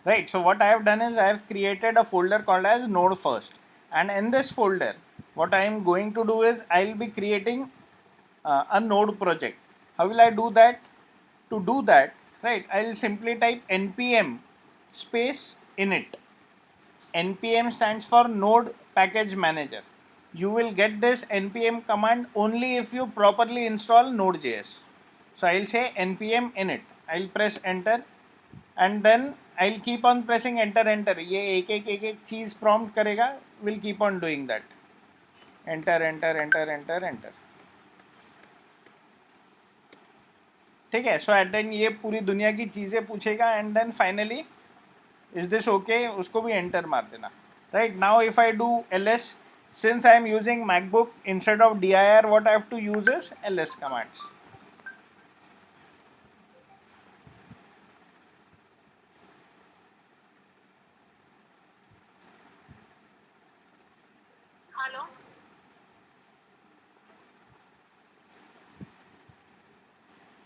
right? So what I have done is I have created a folder called as node first, and in this folder what I am going to do is I'll be creating a node project. How will I do that? To do that, right, I'll simply type npm space init. npm stands for node package manager. You will get this npm command only if you properly install node.js. So I'll say npm init, I'll press enter, and then I'll keep on pressing enter enter. ये एक चीज prompt करेगा, will keep on doing that. Enter enter enter enter enter. ठीक है. सो eight then ये पूरी दुनिया की चीज़ें पूछेगा, and then finally is this okay, उसको भी एंटर मार देना. Right now if I do ls, since I am using MacBook, instead of dir what I have to use is ls commands. Hello.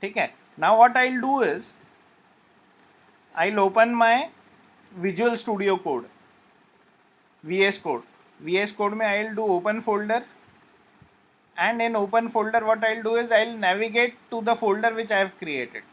ठीक है. now what I'll do is I'll open my Visual Studio Code, VS Code. VS Code में I'll do open folder, and in open folder what I'll do is I'll navigate to the folder which I have created.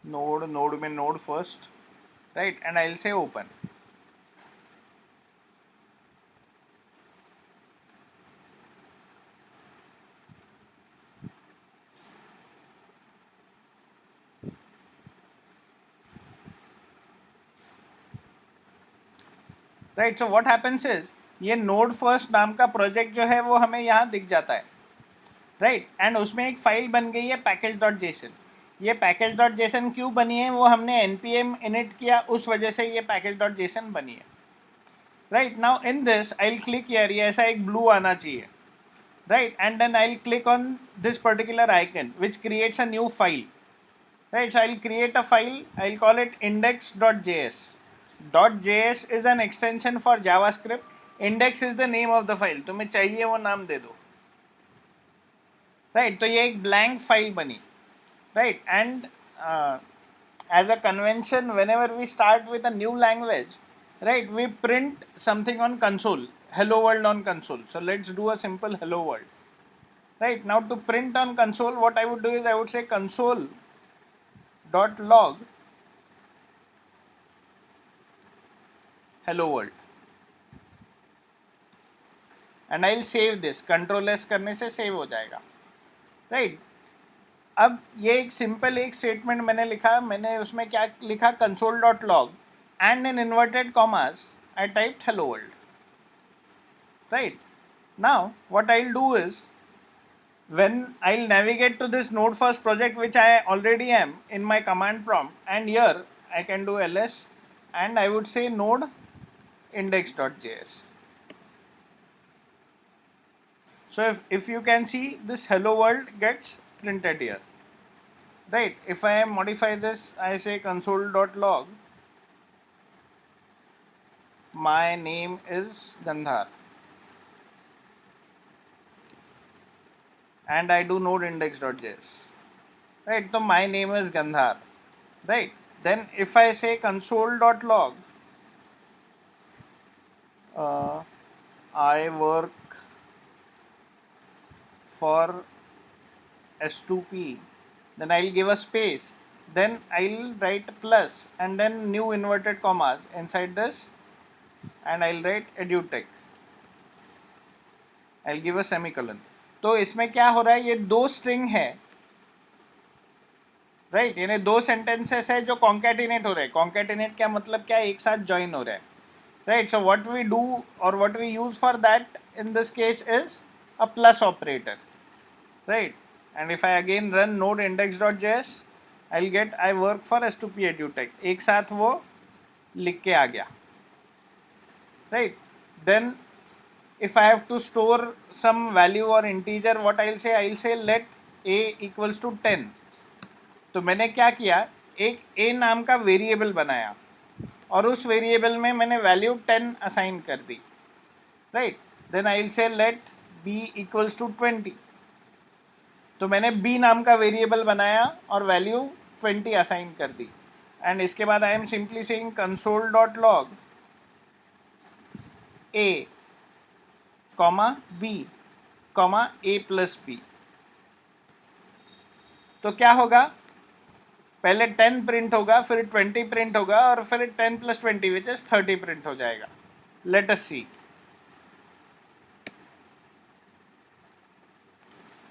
node में node first, right, and I'll say open. Right. So what happens is ये node first नाम का project जो है वो हमें यहाँ दिख जाता है. राइट. एंड उसमें एक फाइल बन गई है पैकेज डॉट जेसन. ये पैकेज डॉट जेसन क्यों बनी है, वो हमने npm init किया, उस वजह से ये पैकेज डॉट जेसन बनी है. Right. Now in this I will click here, ये ऐसा एक ब्लू आना चाहिए. Right. And then I will click on this particular icon which creates a new file. Right, so I'll create a file, I'll call it index.js. .js is an extension for JavaScript. Index is the name of the file. तुम्हें चाहिए वो नाम दे दो. Right, तो ये एक blank file बनी. Right, and as a convention, whenever we start with a new language, right, we print something on console. Hello world on console. So let's do a simple hello world. Right, now to print on console, what I would do is I would say console dot log hello world, and I'll save this. Control S करने से save हो जाएगा. Right. अब ये एक simple एक statement मैंने लिखा. मैंने उसमें क्या लिखा, console dot log and in inverted commas I typed hello world. Right. Now what I will do is when I'll navigate to this node first project which I already am in my command prompt, and here I can do ls and I would say node index.js. So if you can see, this hello world gets printed here. Right. If I modify this, I say console.log my name is Gandhar, and I do node index.js. Right, so my name is Gandhar. Right. Then if I say console.log I work for S2P, then I'll give a space, then I'll write plus and then new inverted commas inside this, and I'll write edutech. I'll give a semicolon. तो इसमें क्या हो रहा है, ये दो string है. Right. यानी दो सेंटेंसेस है जो कॉन्कैटिनेट हो रहे हैं. कॉन्कैटिनेट क्या मतलब, क्या एक साथ ज्वाइन हो रहा है. Right. So what we do और what we use for that in this case is a plus operator. Right. And if I again run node index.js, I will get I work for S2P edutech. एक साथ वो लिख के आ गया. Right. Then if I have to store some value or integer, what I'll say let a equals to 10. तो मैंने क्या किया, एक a नाम का वेरिएबल बनाया और उस वेरिएबल में मैंने वैल्यू 10 असाइन कर दी. Right. Then I will say let b equals to 20. तो मैंने b नाम का वेरिएबल बनाया और वैल्यू 20 असाइन कर दी. एंड इसके बाद I am simply saying console dot log a comma b comma a plus b. तो क्या होगा, पहले 10 प्रिंट होगा, फिर 20 प्रिंट होगा, और फिर 10 प्लस 20 विच इज 30 प्रिंट हो जाएगा. लेट अस सी.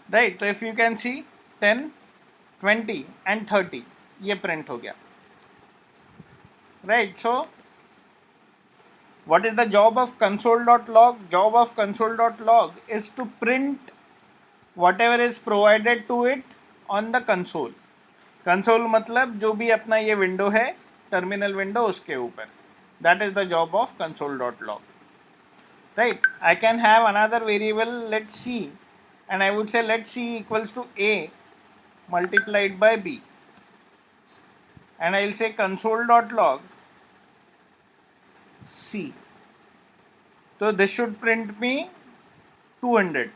राइट, तो if you can see 10, 20 and 30 ये प्रिंट हो गया. Right, so what is the job of console.log? Job of console.log is to print whatever is provided to it on the console. Console मतलब जो भी अपना ये window है, टर्मिनल विंडो, उसके ऊपर. That is the job of console.log. Right, I can have another variable, let's see, and I would say let c equals to a multiplied by b, and I will say console.log c. So this should print me 200.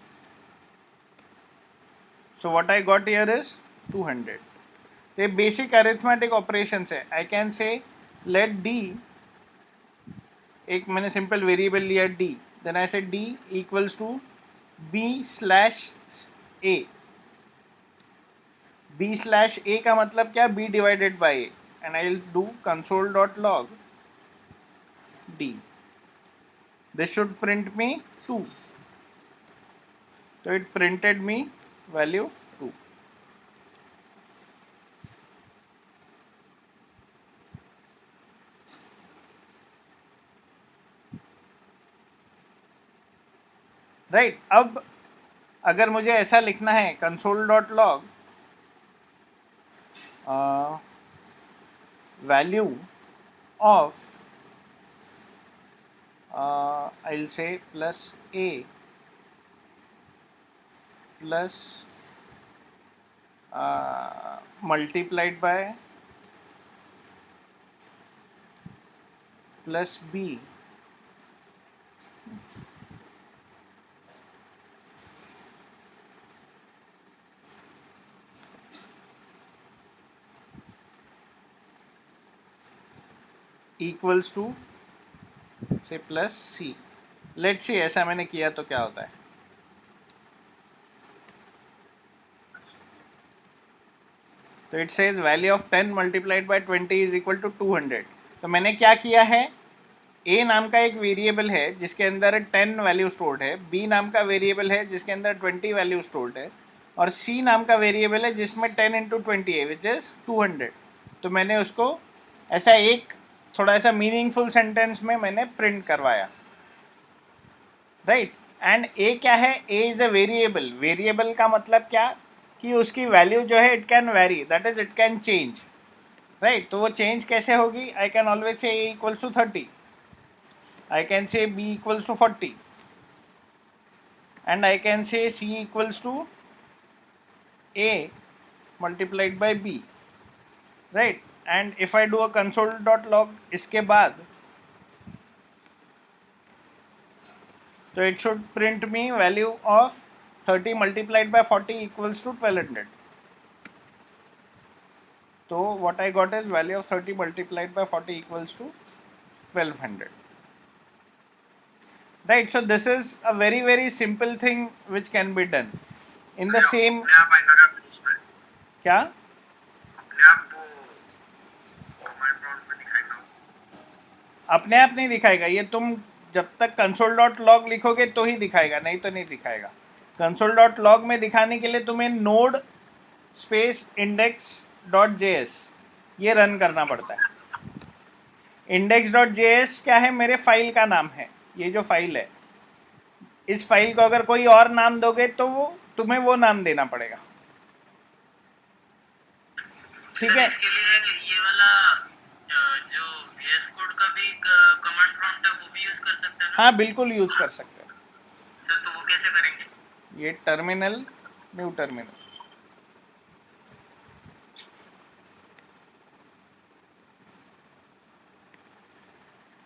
So what I got here is 200. तो ये basic arithmetic operations है. I can say let d, एक मैंने simple variable लिया d, then I say d equals to b slash a. b slash a का मतलब क्या, b divided by a, and I will do console dot log d. This should print me 2. तो it printed me value 2. Right, अब अगर मुझे ऐसा लिखना है console dot log value of I will say plus a plus multiplied by plus b equals to say plus c. Let's see ऐसा मैंने किया तो क्या होता है. तो it says value of 10 multiplied by 20 is equal to 200. तो मैंने क्या किया है, a नाम का एक वेरिएबल है जिसके अंदर 10 वैल्यू स्टोर्ड है, b नाम का वेरिएबल है जिसके अंदर 20 वैल्यू स्टोर्ड है, और c नाम का वेरिएबल है जिसमें 10 इंटू 20 है विच इज़ 200. तो मैंने उसको ऐसा एक थोड़ा ऐसा मीनिंगफुल सेंटेंस में मैंने प्रिंट करवाया. राइट, एंड a क्या है, a is a variable. Variable का मतलब क्या, कि उसकी वैल्यू जो है it can vary, that is it can change. Right, तो वो चेंज कैसे होगी, I can always say a equals to 30, I can say b equals to 40, and I can say c equals to a multiplied by b. Right, and if I do a console.log इसके बाद, तो it should print me value of 30 multiplied by 40 equals to 1200. So what I got is value of 30 multiplied by 40 equals to 1200. Right, so this is a very very simple thing which can be done in the same. क्या अपने आप नहीं दिखाएगा, ये तुम जब तक console dot log लिखोगे तो ही दिखाएगा, नहीं तो नहीं दिखाएगा. कंसोल डॉट लॉग में दिखाने के लिए तुम्हें node space index dot JS ये रन करना पड़ता है. इंडेक्स डॉट जेएस क्या है, मेरे फाइल का नाम है. ये जो फाइल है, इस फाइल को अगर कोई और नाम दोगे तो वो तुम्हें वो नाम देना पड़ेगा. ठीक है, इसके लिए ये वाला जो VS कोड का भी कमांड प्रॉम्प्ट है वो भी यूज कर सकते हैं ना? हाँ बिल्कुल यूज कर सकते हैं. सर तो वो कैसे करेंगे? ये टर्मिनल, न्यू टर्मिनल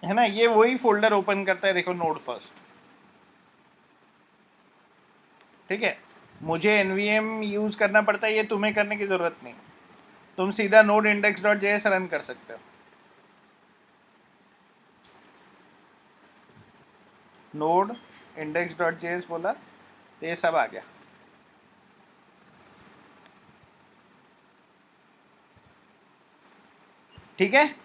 है ना, ये वही फोल्डर ओपन करता है. देखो नोड फर्स्ट, ठीक है, मुझे NVM यूज़ करना पड़ता है, ये तुम्हें करने की ज़रूरत नहीं। तुम सीधा node index.js रन कर सकते हो। node index.js बोला तो ये सब आ गया। ठीक है।